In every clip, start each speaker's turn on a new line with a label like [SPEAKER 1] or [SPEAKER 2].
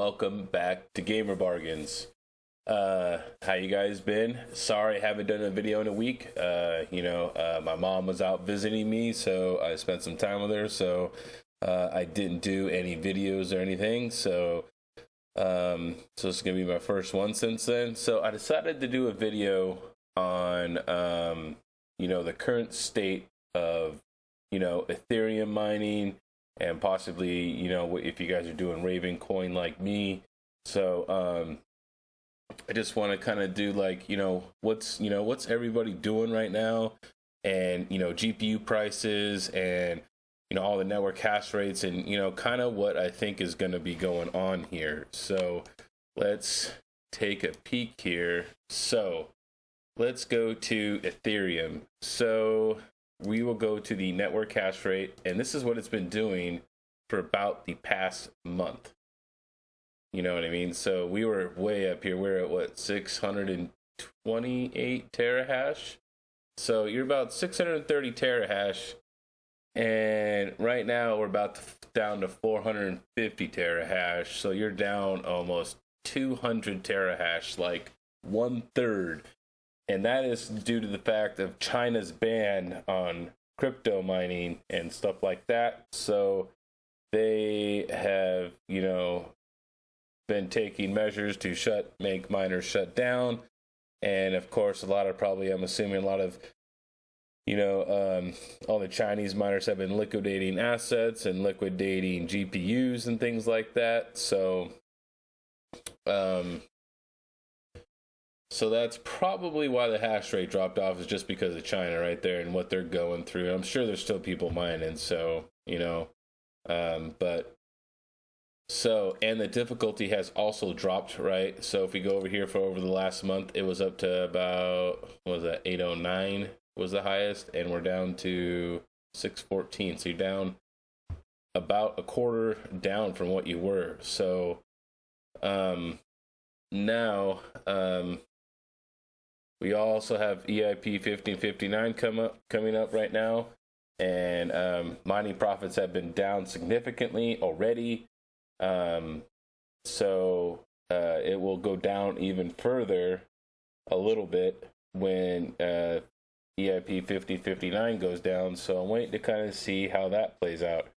[SPEAKER 1] welcome back to Gamer Bargains. How you guys been? Sorry, I haven't done a video in a week. My mom was out visiting me, so I spent some time with her. So I didn't do any videos or anything. So it's gonna be my first one since then. So I decided to do a video on the current state of Ethereum mining, and possibly if you guys are doing Ravencoin like me. So I just want to kind of do what's everybody doing right now, and GPU prices, and all the network hash rates, and kind of what I think is going to be going on here. So let's take a peek here. So let's go to Ethereum. So we will go to the network hash rate, and this is what it's been doing for about the past month. You know what I mean? So we were way up here. We're at 628 terahash. So you're about 630 terahash, and right now we're about down to 450 terahash. So you're down almost 200 terahash, like 1/3. And that is due to the fact of China's ban on crypto mining and stuff like that. So they have, been taking measures to make miners shut down. And of course, I'm assuming a lot of, all the Chinese miners have been liquidating assets and liquidating GPUs and things like that. So, So that's probably why the hash rate dropped off, is just because of China right there and what they're going through. I'm sure there's still people mining, and the difficulty has also dropped, right? So if we go over here over the last month, it was up to about, 809 was the highest, and we're down to 614. So you're down about a quarter down from what you were. So now we also have EIP 1559 coming up right now, and mining profits have been down significantly already. So it will go down even further a little bit when EIP 5059 goes down. So I'm waiting to kind of see how that plays out.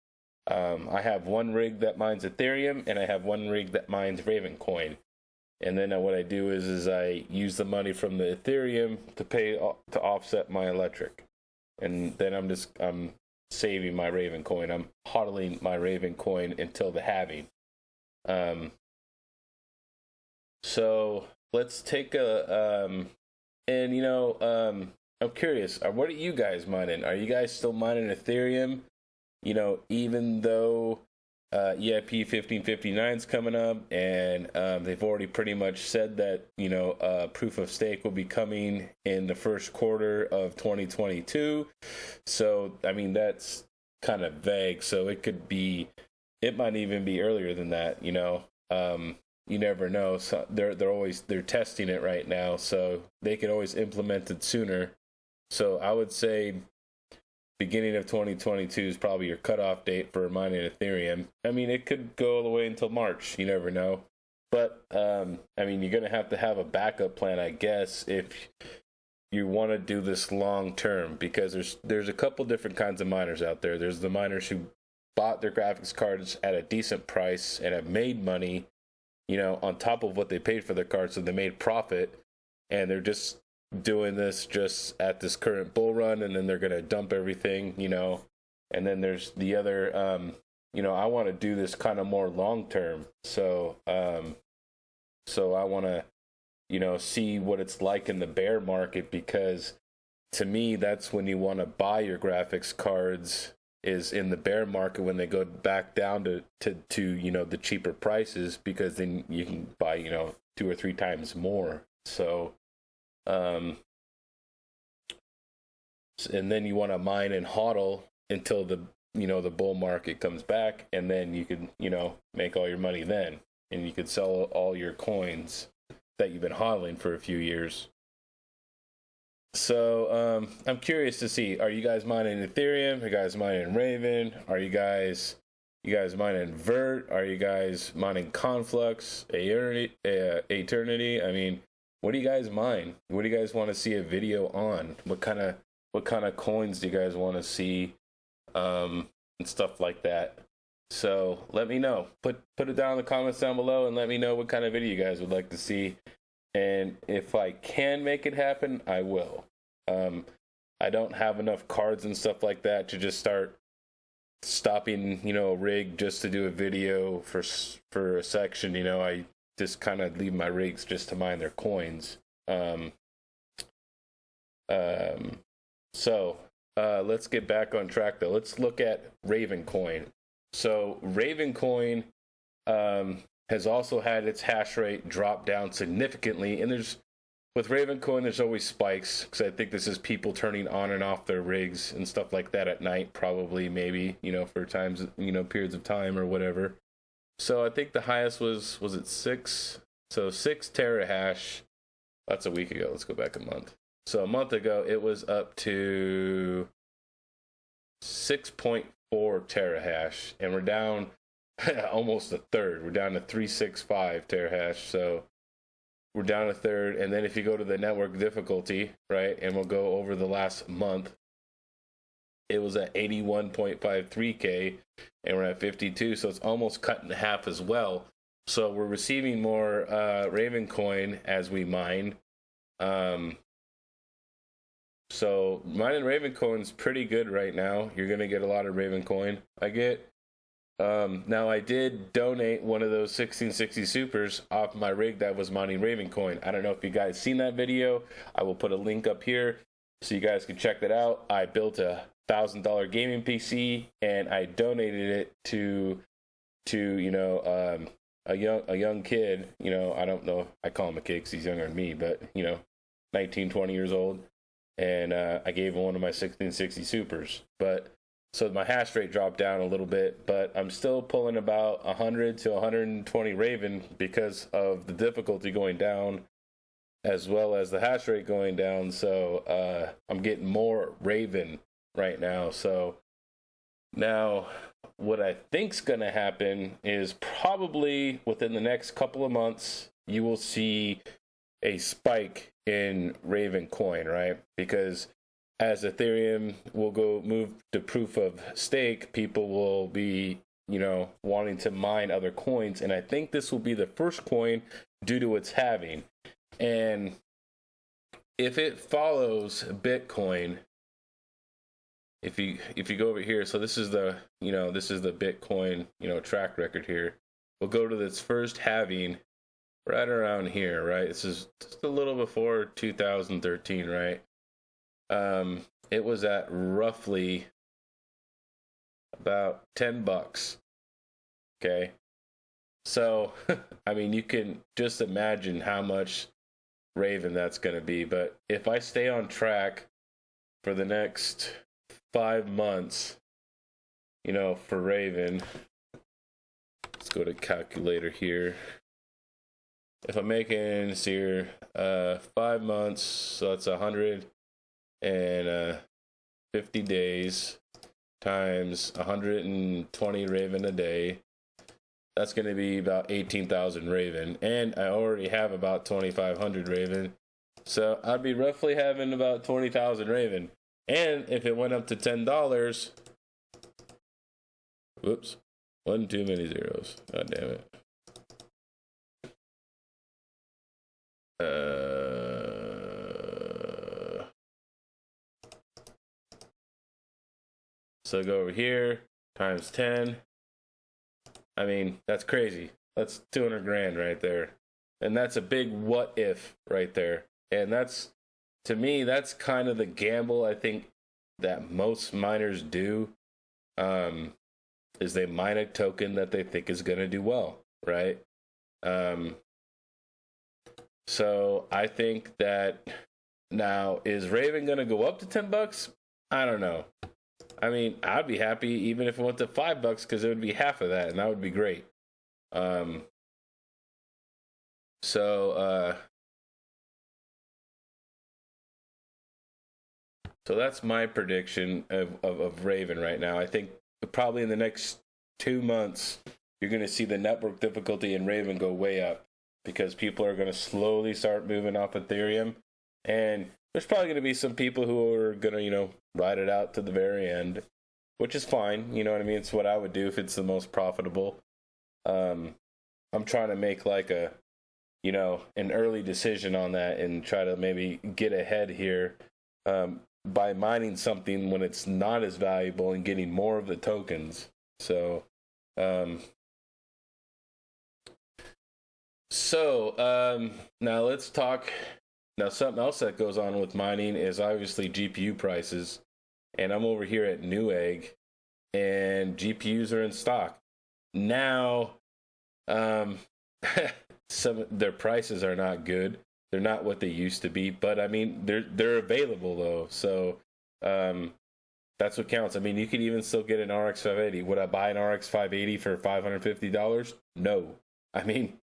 [SPEAKER 1] I have one rig that mines Ethereum, and I have one rig that mines Ravencoin. And then what I do is I use the money from the Ethereum to offset my electric. And then I'm saving my Ravencoin. I'm hodling my Ravencoin until the halving. So let's take I'm curious, what are you guys mining? Are you guys still mining Ethereum? Even though EIP 1559 is coming up, and they've already pretty much said that proof of stake will be coming in the first quarter of 2022. So I mean, that's kind of vague. So it might even be earlier than that. You never know. So they're testing it right now, so they could always implement it sooner. So I would say beginning of 2022 is probably your cutoff date for mining Ethereum. I mean, it could go all the way until March. You never know. But, you're going to have a backup plan, I guess, if you want to do this long term, because there's a couple different kinds of miners out there. There's the miners who bought their graphics cards at a decent price and have made money, on top of what they paid for their cards, so they made profit, and they're just doing this just at this current bull run, and then they're going to dump everything, and then there's the other, I want to do this kind of more long term. So I want to, see what it's like in the bear market, because to me, that's when you want to buy your graphics cards, is in the bear market, when they go back down to the cheaper prices, because then you can buy, 2 or 3 times more. So, and then you want to mine and hodl until the bull market comes back, and then you could, make all your money then, and you could sell all your coins that you've been hodling for a few years. So, I'm curious to see, are you guys mining Ethereum? Are you guys mining Raven? Are you guys You guys mining Vert? Are you guys mining Conflux? Eternity? I mean, what do you guys mine? What do you guys want to see a video on? What kind of coins do you guys want to see? And stuff like that. So let me know. Put it down in the comments down below and let me know what kind of video you guys would like to see. And if I can make it happen, I will. I don't have enough cards and stuff like that to just start stopping, a rig just to do a video for a section. I just kind of leave my rigs just to mine their coins. So let's get back on track though. Let's look at Ravencoin. So Ravencoin has also had its hash rate drop down significantly, and with Ravencoin, there's always spikes, because I think this is people turning on and off their rigs and stuff like that at night, probably, maybe, for times, periods of time or whatever. So I think the highest was it 6? So 6 terahash. That's a week ago. Let's go back a month. So a month ago, it was up to 6.4 terahash, and we're down almost a third. We're down to 365 terahash. So we're down a third. And then if you go to the network difficulty, right, and we'll go over the last month, it was at 81.53K, and we're at 52. So it's almost cut in half as well. So we're receiving more Ravencoin as we mine. So mining Ravencoin is pretty good right now. You're going to get a lot of Ravencoin. Now I did donate one of those 1660 supers off my rig that was mining Ravencoin. I don't know if you guys seen that video. I will put a link up here so you guys can check that out. I built a $1,000 gaming PC and I donated it to a young kid. I don't know. I call him a kid because he's younger than me, but 19, 20 years old. And I gave him one of my 1660 supers. But so my hash rate dropped down a little bit, but I'm still pulling about 100 to 120 Raven because of the difficulty going down, as well as the hash rate going down. So I'm getting more Raven right now. So now what I think's going to happen is probably within the next couple of months, you will see a spike in Ravencoin, right? Because as Ethereum will move to proof of stake, people will be, wanting to mine other coins. And I think this will be the first coin due to its halving. And if it follows Bitcoin, if you go over here, so this is the Bitcoin, track record here. We'll go to this first halving right around here, right? This is just a little before 2013, right? It was at roughly about $10. Okay. So, I mean, you can just imagine how much Raven that's going to be. But if I stay on track for the next 5 months, for Raven, let's go to calculator here. If I'm making this here, 5 months, so that's 150 days times 120 Raven a day. That's going to be about 18,000 Raven. And I already have about 2,500 Raven. So I'd be roughly having about 20,000 Raven. And if it went up to $10, whoops, one too many zeros. God damn it. So go over here, times 10. I mean, that's crazy. That's 200 grand right there. And that's a big what if right there. And to me, that's kind of the gamble I think that most miners do, is they mine a token that they think is going to do well, right? So I think that now, is Raven going to go up to $10? I don't know. I mean, I'd be happy even if it went to $5 because it would be half of that, and that would be great. So that's my prediction of Raven right now. I think probably in the next 2 months, you're going to see the network difficulty in Raven go way up because people are going to slowly start moving off Ethereum. And there's probably going to be some people who are going to, ride it out to the very end, which is fine. You know what I mean? It's what I would do if it's the most profitable. I'm trying to make like an early decision on that and try to maybe get ahead here by mining something when it's not as valuable and getting more of the tokens. So, now let's talk. Now, something else that goes on with mining is obviously GPU prices. And I'm over here at Newegg, and GPUs are in stock. Now, their prices are not good. They're not what they used to be, but I mean, they're available though. So, that's what counts. I mean, you could even still get an RX 580. Would I buy an RX 580 for $550? No. I mean,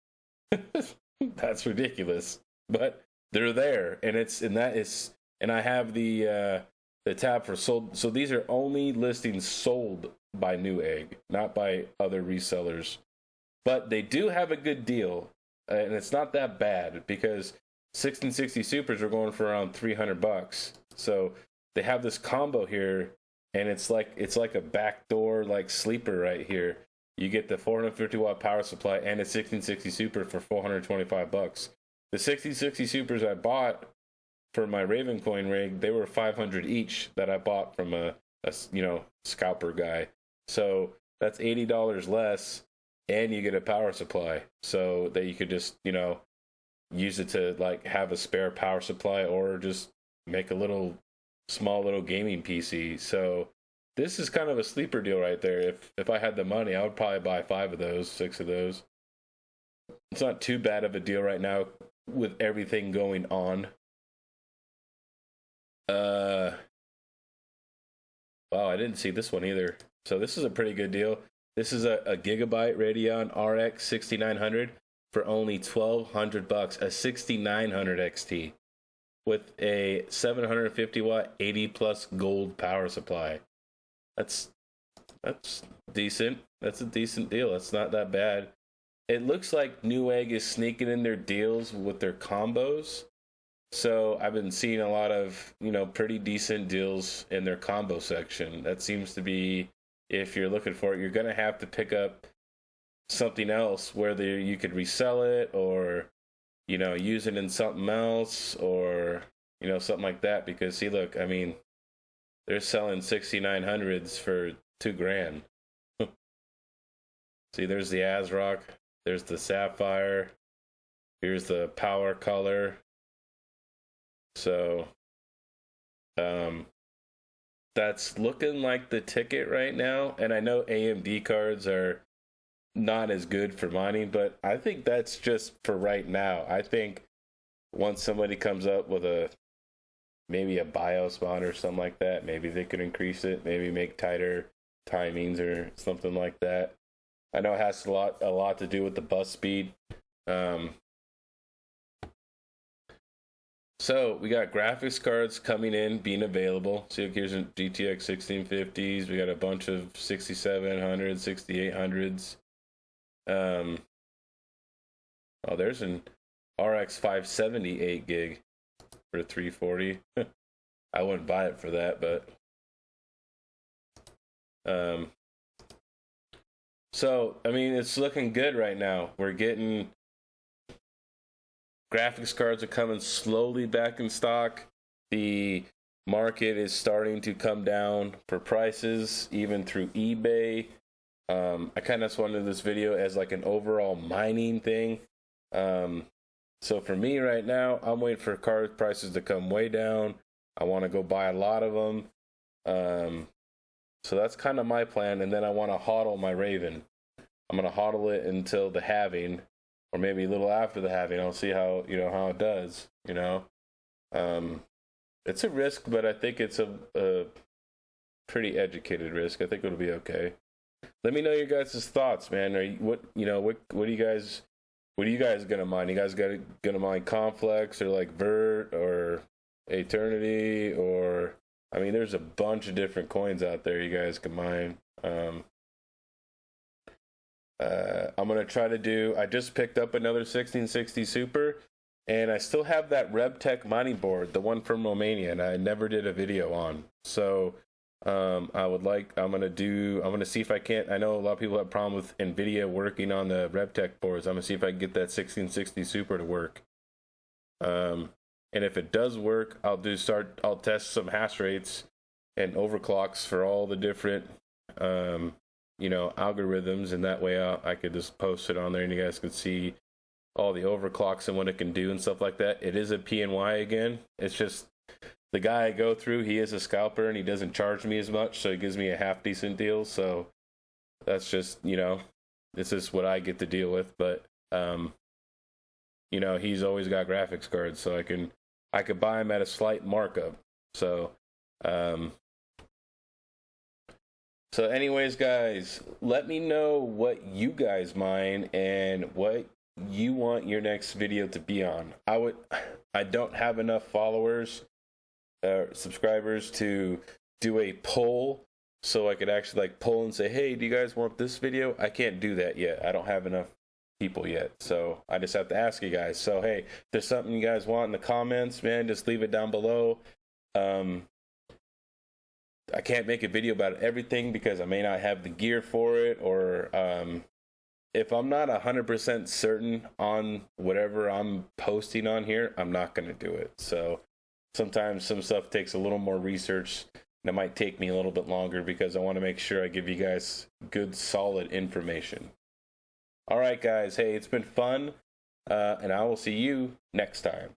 [SPEAKER 1] that's ridiculous. But they're there, and I have the tab for sold. So these are only listings sold by Newegg, not by other resellers. But they do have a good deal, and it's not that bad because 1660 Supers are going for around $300. So they have this combo here, and it's like a backdoor like sleeper right here. You get the 450 watt power supply and a 1660 Super for $425. The 1660 Supers I bought for my Ravencoin rig, they were $500 each that I bought from a scalper guy. So that's $80 less, and you get a power supply so that you could just use it to like have a spare power supply or just make a small little gaming PC. So this is kind of a sleeper deal right there. If I had the money, I would probably buy 5 of those, 6 of those. It's not too bad of a deal right now with everything going on. Wow, I didn't see this one either. So this is a pretty good deal. This is a gigabyte Radeon RX 6900 for only $1,200, a 6900 XT with a 750 watt 80 plus gold power supply. That's decent. That's a decent deal. That's not that bad. It looks like Newegg is sneaking in their deals with their combos. So I've been seeing a lot of, pretty decent deals in their combo section. That seems to be, if you're looking for it, you're going to have to pick up something else, whether you could resell it or, use it in something else or, something like that. Because see, look, I mean, they're selling 6900s for $2,000. See, there's the ASRock, there's the Sapphire, here's the Power Color. So, that's looking like the ticket right now. And I know AMD cards are not as good for mining, but I think that's just for right now. I think once somebody comes up with maybe a BIOS mod or something like that, maybe they could increase it, maybe make tighter timings or something like that. I know it has a lot to do with the bus speed. So we got graphics cards coming in, being available. See, here's a GTX 1650s. We got a bunch of 6700s, 6800s. There's an RX 570 8 gig for $340. I wouldn't buy it for that, but so I mean, it's looking good right now. We're getting graphics cards are coming slowly back in stock. The market is starting to come down for prices, even through eBay. I kind of just wanted this video as like an overall mining thing. So for me right now, I'm waiting for card prices to come way down. I want to go buy a lot of them. So that's kind of my plan. And then I want to hodl my Raven. I'm going to hodl it until the halving, or maybe a little after the halving. I'll see how it does, It's a risk, but I think it's a pretty educated risk. I think it'll be okay. Let me know your guys' thoughts, man. What are you guys gonna mine? You guys gonna mine Complex or like Vert or Eternity, or I mean, there's a bunch of different coins out there you guys can mine. I'm gonna try to do. I just picked up another 1660 Super, and I still have that RevTech mining board, the one from Romania, and I never did a video on. So I'm gonna see if I can't. I know a lot of people have problem with NVIDIA working on the RevTech boards. I'm gonna see if I can get that 1660 Super to work. And if it does work, I'll test some hash rates and overclocks for all the different algorithms, and that way I could just post it on there and you guys could see all the overclocks and what it can do and stuff like that. It is a PNY again. It's just the guy I go through, he is a scalper and he doesn't charge me as much, so he gives me a half decent deal. So that's just, this is what I get to deal with. But he's always got graphics cards, so I could buy him at a slight markup. So anyways, guys, let me know what you guys mine and what you want your next video to be on. I don't have enough followers, subscribers to do a poll, so I could actually poll and say, hey, do you guys want this video? I can't do that yet. I don't have enough people yet, so I just have to ask you guys. So hey, if there's something you guys want in the comments, man, just leave it down below. I can't make a video about everything because I may not have the gear for it, or if I'm not 100% certain on whatever I'm posting on here, I'm not going to do it. So sometimes some stuff takes a little more research, and it might take me a little bit longer because I want to make sure I give you guys good, solid information. All right, guys. Hey, it's been fun, and I will see you next time.